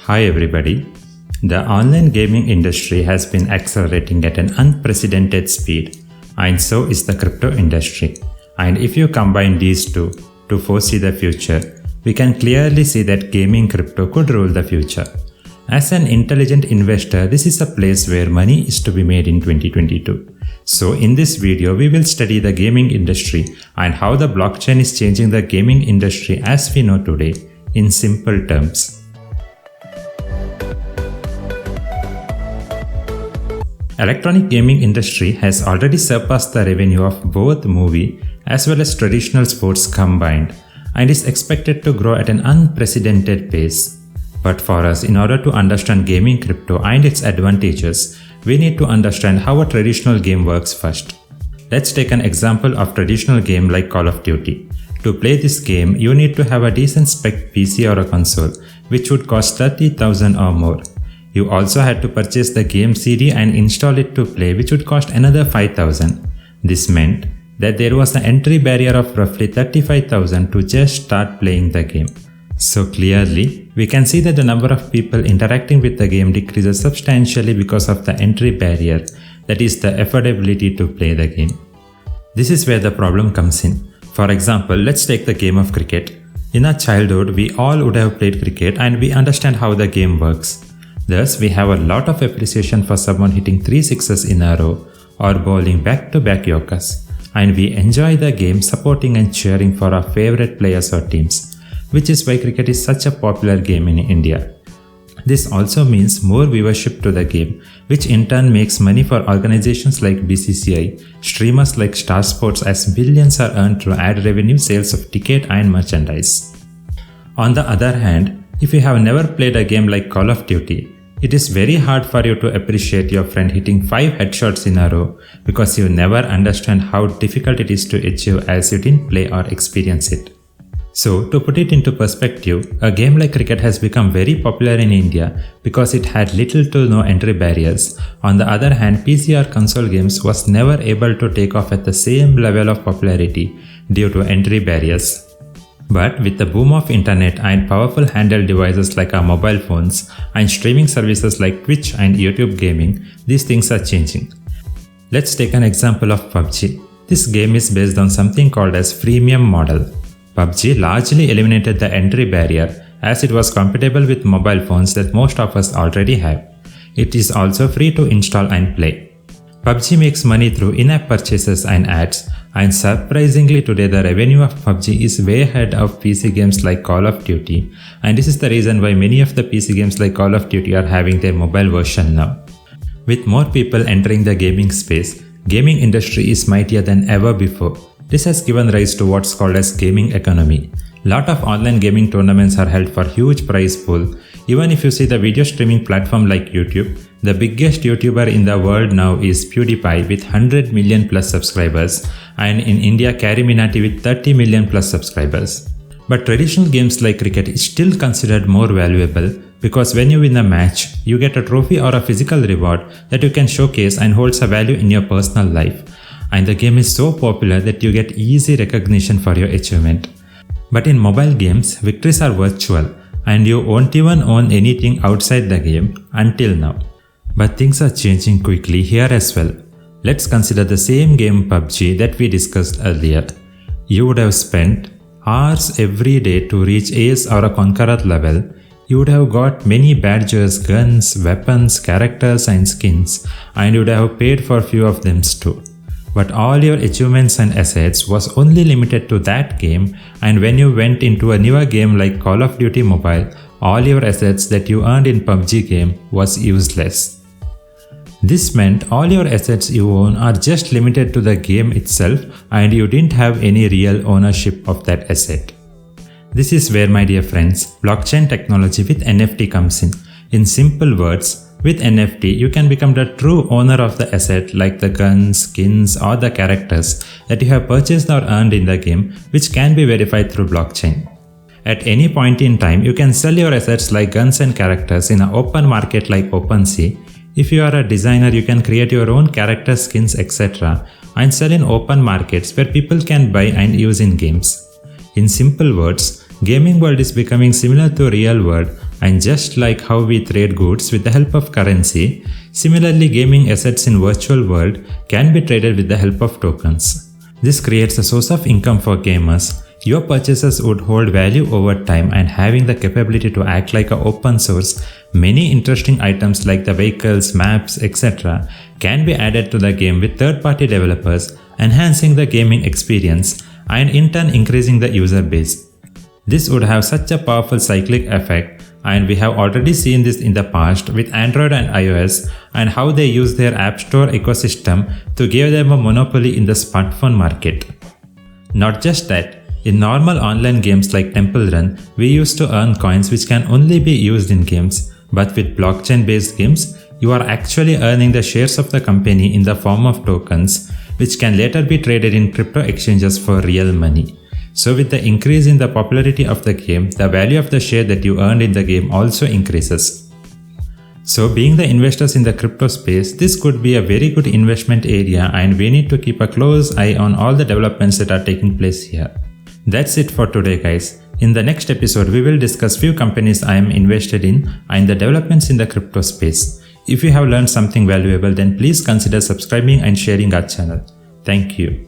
Hi everybody. The online gaming industry has been accelerating at an unprecedented speed, and so is the crypto industry. And if you combine these two to foresee the future, we can clearly see that gaming crypto could rule the future. As an intelligent investor, this is a place where money is to be made in 2022. So in this video, we will study the gaming industry and how the blockchain is changing the gaming industry as we know today in simple terms. Electronic gaming industry has already surpassed the revenue of both movie as well as traditional sports combined and is expected to grow at an unprecedented pace. But for us, in order to understand gaming crypto and its advantages, we need to understand how a traditional game works first. Let's take an example of traditional game like Call of Duty. To play this game, you need to have a decent spec PC or a console, which would cost 30,000 or more. You also had to purchase the game CD and install it to play, which would cost another 5,000. This meant that there was an entry barrier of roughly 35,000 to just start playing the game. So clearly, we can see that the number of people interacting with the game decreases substantially because of the entry barrier, that is the affordability to play the game. This is where the problem comes in. For example, let's take the game of cricket. In our childhood, we all would have played cricket and we understand how the game works. Thus, we have a lot of appreciation for someone hitting 3 sixes in a row or bowling back-to-back Yorkers, and we enjoy the game supporting and cheering for our favorite players or teams, which is why cricket is such a popular game in India. This also means more viewership to the game, which in turn makes money for organizations like BCCI, streamers like Star Sports, as billions are earned through ad revenue, sales of ticket and merchandise. On the other hand, if you have never played a game like Call of Duty, it is very hard for you to appreciate your friend hitting 5 headshots in a row because you never understand how difficult it is to achieve as you didn't play or experience it. So, to put it into perspective, a game like cricket has become very popular in India because it had little to no entry barriers. On the other hand, PC or console games was never able to take off at the same level of popularity due to entry barriers. But with the boom of internet and powerful handheld devices like our mobile phones and streaming services like Twitch and YouTube gaming, these things are changing. Let's take an example of PUBG. This game is based on something called as freemium model. PUBG largely eliminated the entry barrier as it was compatible with mobile phones that most of us already have. It is also free to install and play. PUBG makes money through in-app purchases and ads, and surprisingly today the revenue of PUBG is way ahead of PC games like Call of Duty, and this is the reason why many of the PC games like Call of Duty are having their mobile version now. With more people entering the gaming space, gaming industry is mightier than ever before. This has given rise to what's called as gaming economy. Lot of online gaming tournaments are held for huge prize pool. Even if you see the video streaming platform like YouTube, the biggest YouTuber in the world now is PewDiePie with 100 million plus subscribers, and in India Carrie Minati with 30 million plus subscribers. But traditional games like cricket is still considered more valuable because when you win a match, you get a trophy or a physical reward that you can showcase and holds a value in your personal life. And the game is so popular that you get easy recognition for your achievement. But in mobile games, victories are virtual and you won't even own anything outside the game until now. But things are changing quickly here as well. Let's consider the same game PUBG that we discussed earlier. You would have spent hours every day to reach Ace or a Conqueror level. You would have got many badges, guns, weapons, characters and skins, and you would have paid for few of them too. But all your achievements and assets was only limited to that game, and when you went into a newer game like Call of Duty Mobile, all your assets that you earned in PUBG game was useless. This meant all your assets you own are just limited to the game itself and you didn't have any real ownership of that asset. This is where, my dear friends, blockchain technology with NFT comes in. In simple words, with NFT, you can become the true owner of the asset like the guns, skins or the characters that you have purchased or earned in the game, which can be verified through blockchain. At any point in time, you can sell your assets like guns and characters in an open market like OpenSea. If you are a designer, you can create your own character skins, etc. and sell in open markets where people can buy and use in games. In simple words, gaming world is becoming similar to real world And just like how we trade goods with the help of currency, similarly gaming assets in virtual world can be traded with the help of tokens. This creates a source of income for gamers. Your purchases would hold value over time, and having the capability to act like an open source, many interesting items like the vehicles, maps, etc. can be added to the game with third-party developers, enhancing the gaming experience and in turn increasing the user base. This would have such a powerful cyclic effect, and we have already seen this in the past with Android and iOS and how they use their App Store ecosystem to give them a monopoly in the smartphone market. Not just that, in normal online games like Temple Run, we used to earn coins which can only be used in games, but with blockchain-based games, you are actually earning the shares of the company in the form of tokens, which can later be traded in crypto exchanges for real money. So with the increase in the popularity of the game, the value of the share that you earned in the game also increases. So being the investors in the crypto space, this could be a very good investment area, and we need to keep a close eye on all the developments that are taking place here. That's it for today guys. In the next episode, we will discuss few companies I am invested in and the developments in the crypto space. If you have learned something valuable, then please consider subscribing and sharing our channel. Thank you.